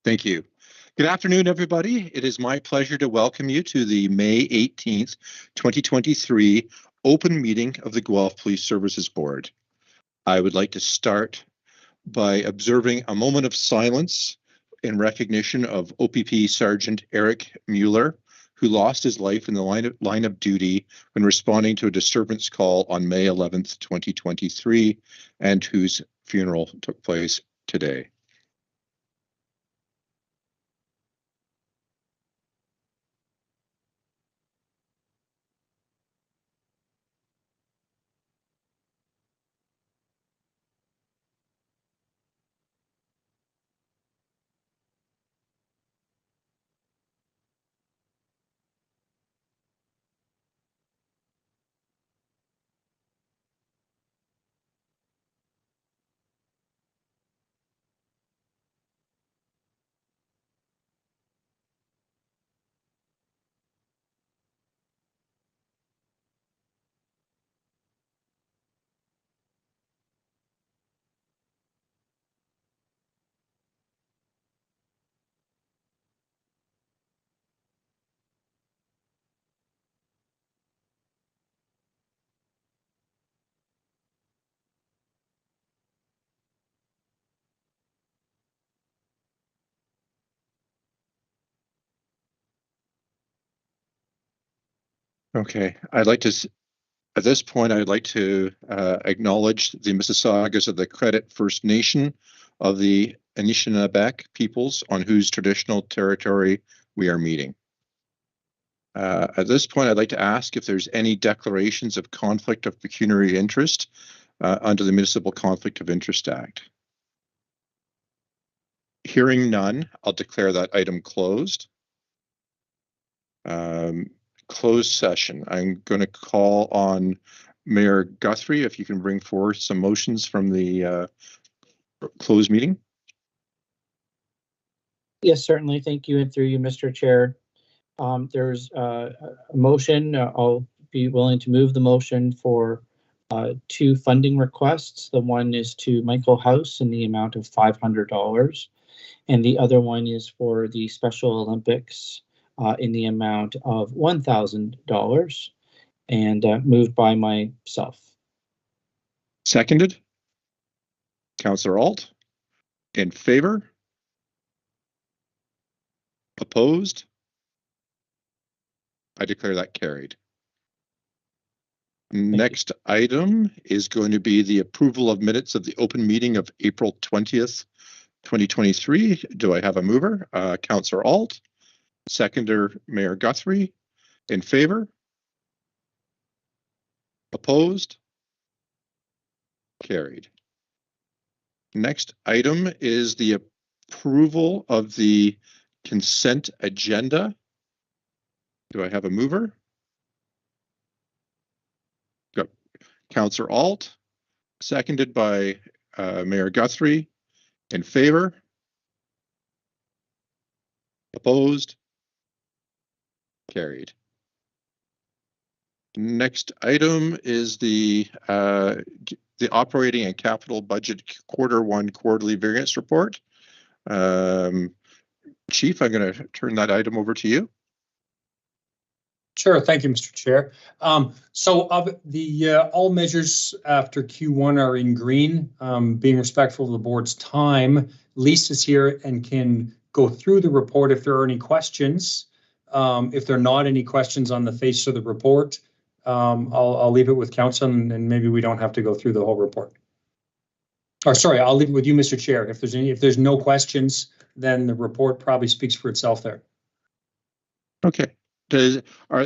Thank you. Good afternoon, everybody. It is my pleasure to welcome you to the May 18th, 2023 open meeting of the Guelph Police Services Board. I would like to start by observing a moment of silence in recognition of OPP Sergeant Eric Mueller, who lost his life in the line of duty when responding to a disturbance call on May 11th, 2023, and whose funeral took place today. Okay, at this point, I'd like to acknowledge the Mississaugas of the Credit First Nation of the Anishinaabe peoples on whose traditional territory we are meeting. At this point, I'd like to ask if there's any declarations of conflict of pecuniary interest under the Municipal Conflict of Interest Act. Hearing none, I'll declare that item closed. Closed session. I'm going to call on Mayor Guthrie if you can bring forward some motions from the closed meeting. Yes, certainly. Thank you, and through you, Mr. Chair. There's a motion. I'll be willing to move the motion for two funding requests. The one is to Michael House in the amount of $500, and the other one is for the Special Olympics in the amount of $1,000, and moved by myself. Seconded. Councillor Alt. In favor? Opposed? I declare that carried. Next item is going to be the approval of minutes of the open meeting of April 20th, 2023. Do I have a mover? Councillor Alt. Seconder, Mayor Guthrie. In favor? Opposed? Carried. Next item is the approval of the consent agenda. Do I have a mover? Got Councillor Alt, seconded by Mayor Guthrie. In favor? Opposed? Carried. Next item is the operating and capital budget Q1 quarterly variance report. Chief, I'm going to turn that item over to you. Sure, thank you, Mr. Chair. So all measures after Q1 are in green. Being respectful of the board's time, Lisa's here and can go through the report if there are any questions. If there are not any questions on the face of the report, I'll leave it with council, and maybe we don't have to go through the whole report. Or sorry, I'll leave it with you, Mr. Chair. If there's no questions, then the report probably speaks for itself there. Okay. Are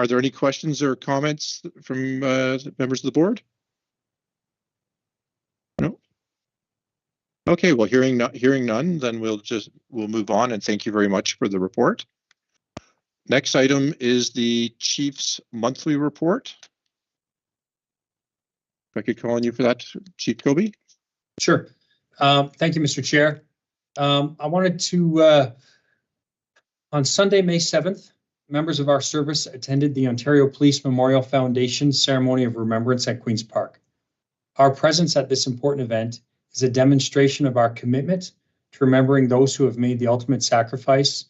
there any questions or comments from members of the board? No. Okay. Well, hearing none, then we'll move on, and thank you very much for the report. Next item is the Chief's monthly report. If I could call on you for that, Chief Kobe. Sure. Thank you, Mr. Chair. I wanted to, on Sunday, May 7th, members of our service attended the Ontario Police Memorial Foundation Ceremony of Remembrance at Queen's Park. Our presence at this important event is a demonstration of our commitment to remembering those who have made the ultimate sacrifice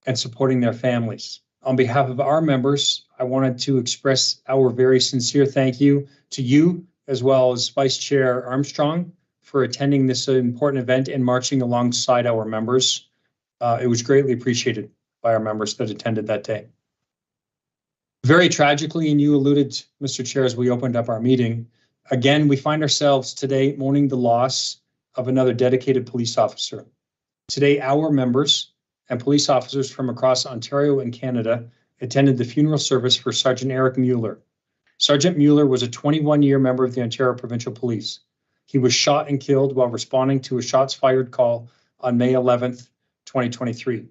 and supporting their families. On behalf of our members, I wanted to express our very sincere thank you to you, as well as Vice Chair Armstrong, for attending this important event and marching alongside our members. It was greatly appreciated by our members that attended that day. Very tragically, and you alluded, Mr. Chair, as we opened up our meeting, again, we find ourselves today mourning the loss of another dedicated police officer. Today, our members and police officers from across Ontario and Canada attended the funeral service for Sergeant Eric Mueller. Sergeant Mueller was a 21-year member of the Ontario Provincial Police. He was shot and killed while responding to a shots fired call on May 11th, 2023.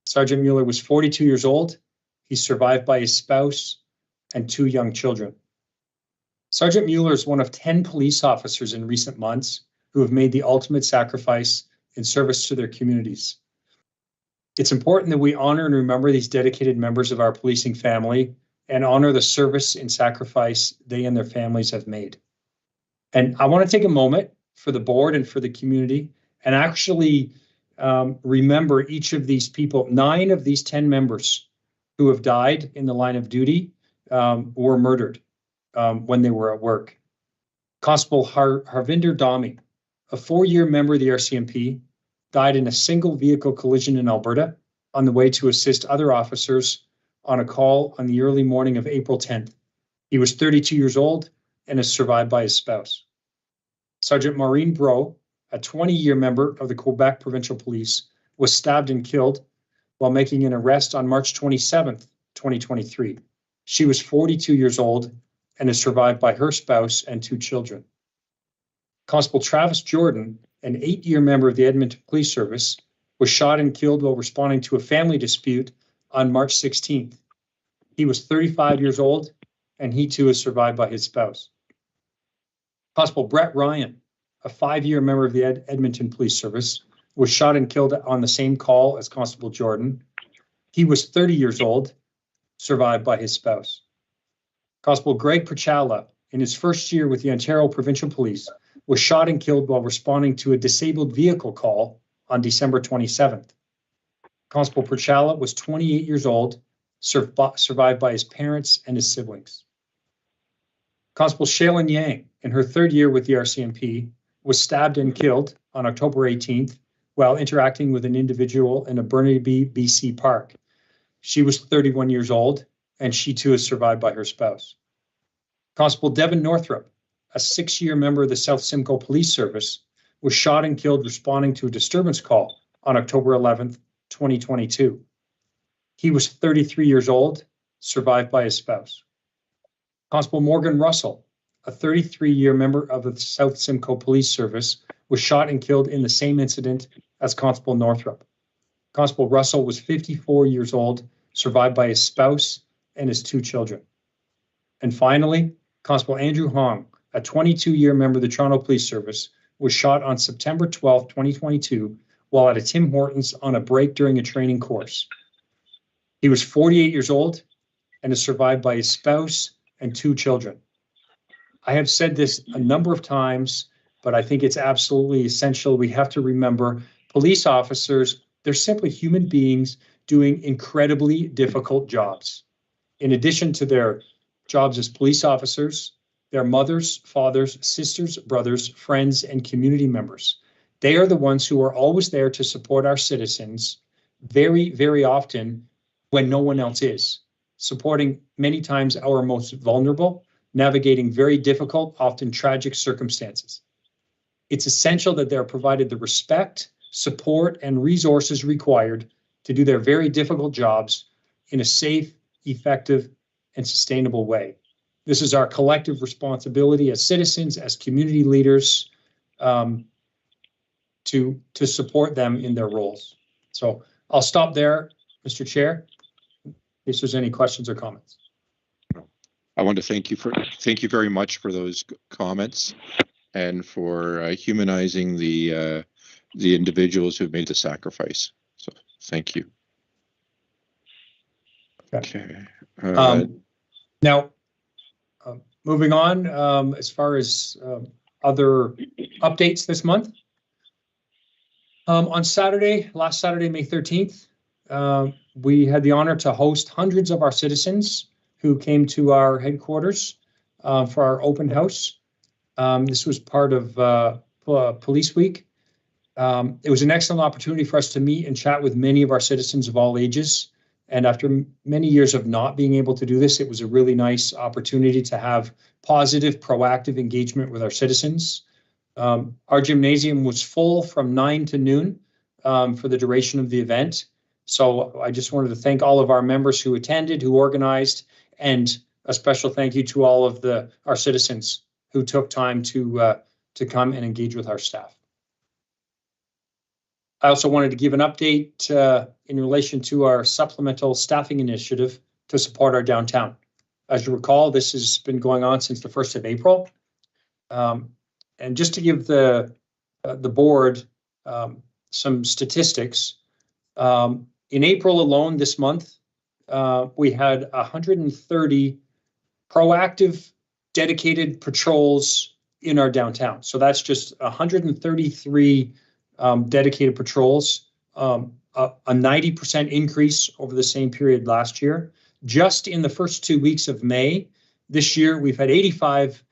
Sergeant Mueller was 42 years old. He's survived by his spouse and 2 young children. Sergeant Mueller is one of 10 police officers in recent months who have made the ultimate sacrifice in service to their communities. It's important that we honor and remember these dedicated members of our policing family and honor the service and sacrifice they and their families have made. And I want to take a moment for the board and for the community and actually remember each of these people. 9 of these 10 members who have died in the line of duty were murdered when they were at work. Constable Harvinder Dhami, a 4-year member of the RCMP, died in a single vehicle collision in Alberta on the way to assist other officers on a call on the early morning of April 10th. He was 32 years old and is survived by his spouse. Sergeant Maureen Bro, a 20-year member of the Quebec Provincial Police, was stabbed and killed while making an arrest on March 27th, 2023. She was 42 years old and is survived by her spouse and 2 children. Constable Travis Jordan, an 8-year member of the Edmonton Police Service, was shot and killed while responding to a family dispute on March 16th. He was 35 years old, and he too is survived by his spouse. Constable Brett Ryan, a 5-year member of the Edmonton Police Service, was shot and killed on the same call as Constable Jordan. He was 30 years old, survived by his spouse. Constable Greg Pachala, in his first year with the Ontario Provincial Police, was shot and killed while responding to a disabled vehicle call on December 27th. Constable Pachala was 28 years old, survived by his parents and his siblings. Constable Shaylin Yang, in her 3rd year with the RCMP, was stabbed and killed on October 18th while interacting with an individual in a Burnaby, BC park. She was 31 years old, and she too is survived by her spouse. Constable Devin Northrup, a 6-year member of the South Simcoe Police Service, was shot and killed responding to a disturbance call on October 11th, 2022. He was 33 years old, survived by his spouse. Constable Morgan Russell, a 33-year member of the South Simcoe Police Service, was shot and killed in the same incident as Constable Northrup. Constable Russell was 54 years old, survived by his spouse and his 2 children. And finally, Constable Andrew Hong, a 22-year member of the Toronto Police Service, was shot on September 12, 2022, while at a Tim Hortons on a break during a training course. He was 48 years old and is survived by his spouse and 2 children. I have said this a number of times, but I think it's absolutely essential. We have to remember police officers, they're simply human beings doing incredibly difficult jobs. In addition to their jobs as police officers, their mothers, fathers, sisters, brothers, friends, and community members. They are the ones who are always there to support our citizens, very, very often when no one else is, supporting many times our most vulnerable, navigating very difficult, often tragic circumstances. It's essential that they're provided the respect, support, and resources required to do their very difficult jobs in a safe, effective, and sustainable way. This is our collective responsibility as citizens, as community leaders, to support them in their roles. So I'll stop there, Mr. Chair, in case there's any questions or comments. I want to thank you very much for those comments and for humanizing the individuals who've made the sacrifice. So thank you. Okay. Now, moving on, as far as other updates this month. On Saturday, last Saturday, May 13th, we had the honor to host hundreds of our citizens who came to our headquarters for our open house. This was part of Police Week. It was an excellent opportunity for us to meet and chat with many of our citizens of all ages. And after many years of not being able to do this, it was a really nice opportunity to have positive, proactive engagement with our citizens. Our gymnasium was full from 9 to noon for the duration of the event. So I just wanted to thank all of our members who attended, who organized, and a special thank you to all of our citizens who took time to come and engage with our staff. I also wanted to give an update in relation to our supplemental staffing initiative to support our downtown. As you recall, this has been going on since the 1st of April. And just to give the board some statistics, in April alone this month, we had 130 proactive dedicated patrols in our downtown. So that's just 133 dedicated patrols, a 90% increase over the same period last year. Just in the first 2 weeks of May this year, we've had 85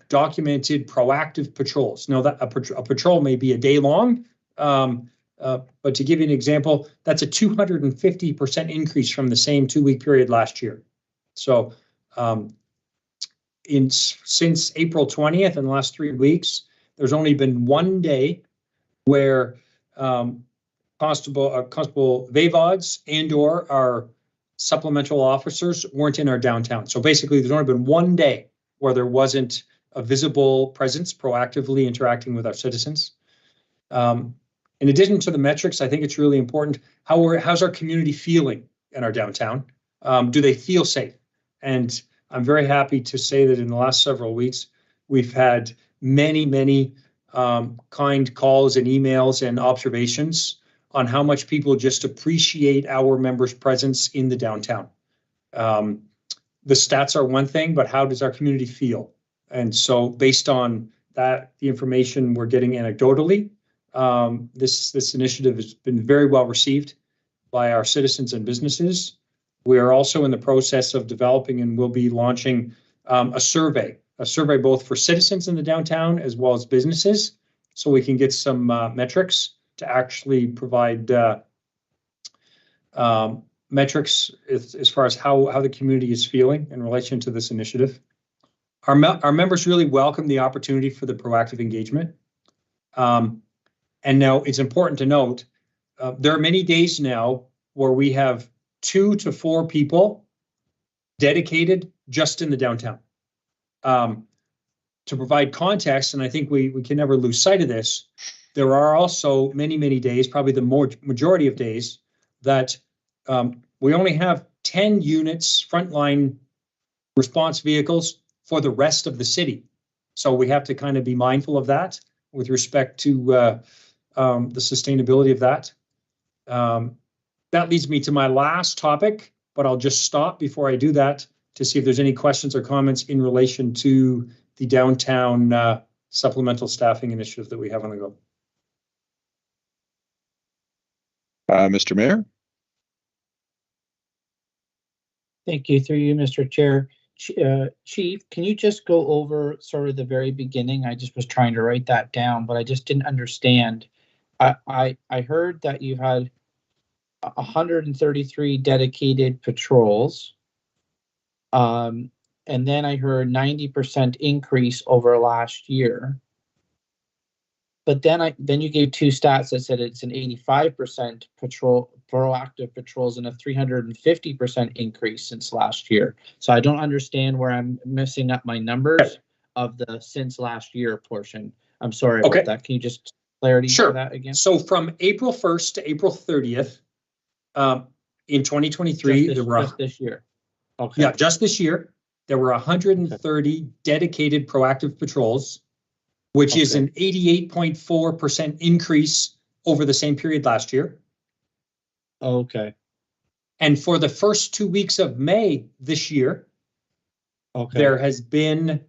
documented proactive patrols. Now, that a patrol may be a day long, but to give you an example, that's a 250% increase from the same 2-week period last year. So since April 20th, in the last 3 weeks, there's only been one day where Constable Vavods and/or our supplemental officers weren't in our downtown. So basically, there's only been one day where there wasn't a visible presence proactively interacting with our citizens. In addition to the metrics, I think it's really important how's our community feeling in our downtown? Do they feel safe? And I'm very happy to say that in the last several weeks, we've had many kind calls and emails and observations on how much people just appreciate our members' presence in the downtown. The stats are one thing, but how does our community feel? And so based on that, the information we're getting anecdotally, this initiative has been very well received by our citizens and businesses. We are also in the process of developing and will be launching a survey both for citizens in the downtown as well as businesses, so we can get some metrics to actually provide metrics as far as how the community is feeling in relation to this initiative. Our members really welcome the opportunity for the proactive engagement. And now it's important to note, there are many days now where we have 2 to 4 people dedicated just in the downtown. To provide context, and I think we can never lose sight of this, there are also many days, probably the majority of days, that we only have 10 units, frontline response vehicles for the rest of the city. So we have to kind of be mindful of that with respect to the sustainability of that. That leads me to my last topic, but I'll just stop before I do that to see if there's any questions or comments in relation to the downtown supplemental staffing initiative that we have on the go. Mr. Mayor? Thank you. Through you, Mr. Chair. Chief, can you just go over sort of the very beginning? I just was trying to write that down, but I just didn't understand. I heard that you had 133 dedicated patrols. And then I heard 90% increase over last year. But then you gave 2 stats that said it's an 85% proactive patrols and a 350% increase since last year. So I don't understand where I'm messing up my numbers of the since last year portion. I'm sorry about that. Can you just clarity for that again? So from April 1st to April 30th, in 2023, just this year. Okay. Yeah, just this year, there were 130 dedicated proactive patrols, which is an 88.4% increase over the same period last year. Okay. And for the first 2 weeks of May this year, there has been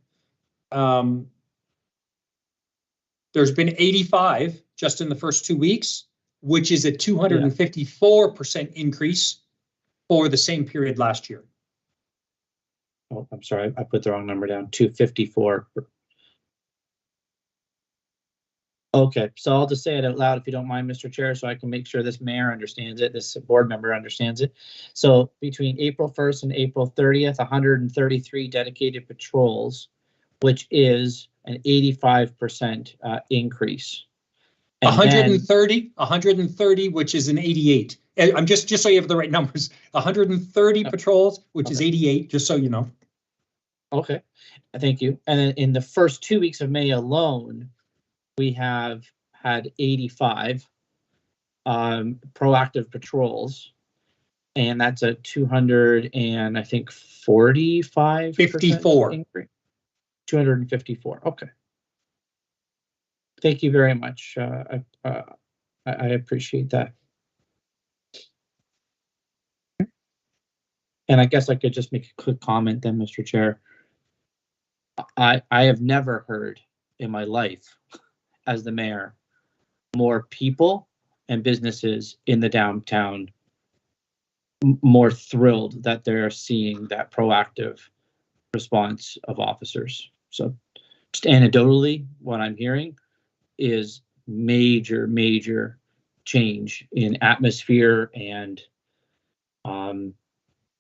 There's been 85 just in the first 2 weeks, which is a 254% increase for the same period last year. Oh, I'm sorry, I put the wrong number down, 254. Okay, so I'll just say it out loud if you don't mind, Mr. Chair, so I can make sure this mayor understands it, this board member understands it. So between April 1st and April 30th, 133 dedicated patrols, which is an 85% increase. And 130, which is an 88. I'm just so you have the right numbers. 130 patrols, which is 88, just so you know. Okay, thank you. And then in the first 2 weeks of May alone, we have had 85 proactive patrols, and that's a 200 and I think 45 54 increase. 254. Okay. Thank you very much. I appreciate that. And I guess I could just make a quick comment then, Mr. Chair. I have never heard in my life as the mayor more people and businesses in the downtown more thrilled that they're seeing that proactive response of officers. So just anecdotally, what I'm hearing is major change in atmosphere and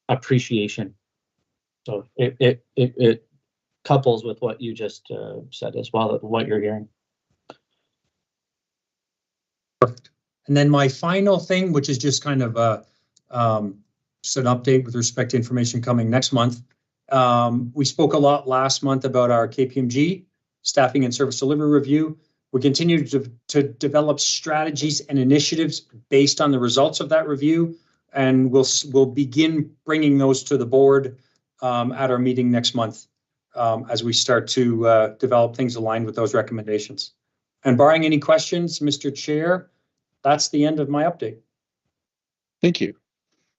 appreciation. So it couples with what you just said as well, what you're hearing. Perfect. And then my final thing, which is just kind of just an update with respect to information coming next month. We spoke a lot last month about our KPMG staffing and service delivery review. We continue to develop strategies and initiatives based on the results of that review, and we'll begin bringing those to the board at our meeting next month as we start to develop things aligned with those recommendations. And barring any questions, Mr. Chair, that's the end of my update. Thank you.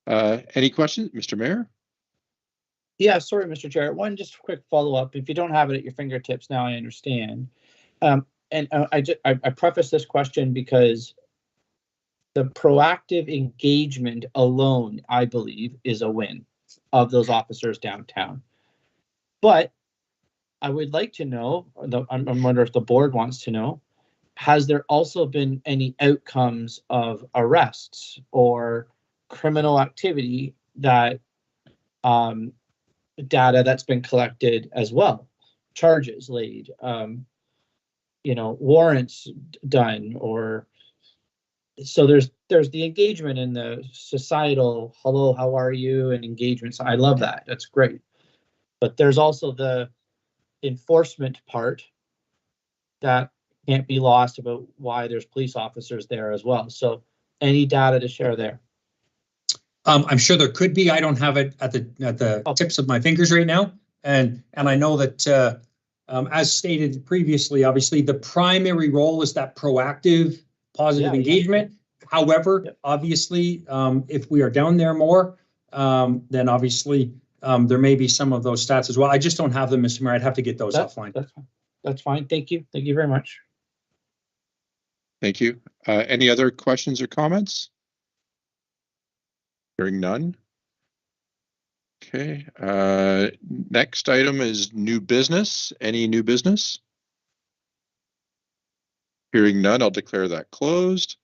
Any questions, Mr. Mayor? Yeah, sorry, Mr. Chair. One just quick follow-up. If you don't have it at your fingertips now, I understand. I preface this question because the proactive engagement alone, I believe, is a win of those officers downtown. But I would like to know, I'm wondering if the board wants to know, has there also been any outcomes of arrests or criminal activity that data that's been collected as well, charges laid, warrants done, or so there's the engagement in the societal hello, how are you, and engagement. So I love that. That's great. But there's also the enforcement part that can't be lost about why there's police officers there as well. So any data to share there? I'm sure there could be. I don't have it at the tips of my fingers right now, and I know that as stated previously, obviously the primary role is that proactive, positive engagement. Yeah. However, obviously, if we are down there more, then obviously there may be some of those stats as well. I just don't have them, Mr. Mayor. I'd have to get those offline. That's fine. Thank you. Thank you very much. Thank you. Any other questions or comments? Hearing none. Okay. Next item is new business. Any new business? Hearing none, I'll declare that closed.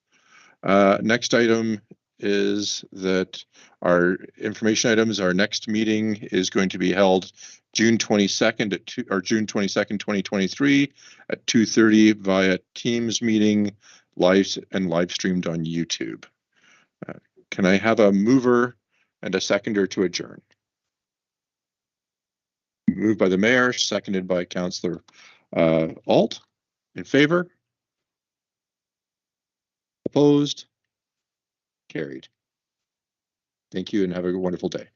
Next item is that our information items, our next meeting is going to be held June 22nd June 22nd, 2023 at 2:30 via Teams meeting, live streamed on YouTube. Can I have a mover and a seconder to adjourn? Moved by the mayor, seconded by Councillor Alt. In favor? Opposed? Carried. Thank you and have a wonderful day.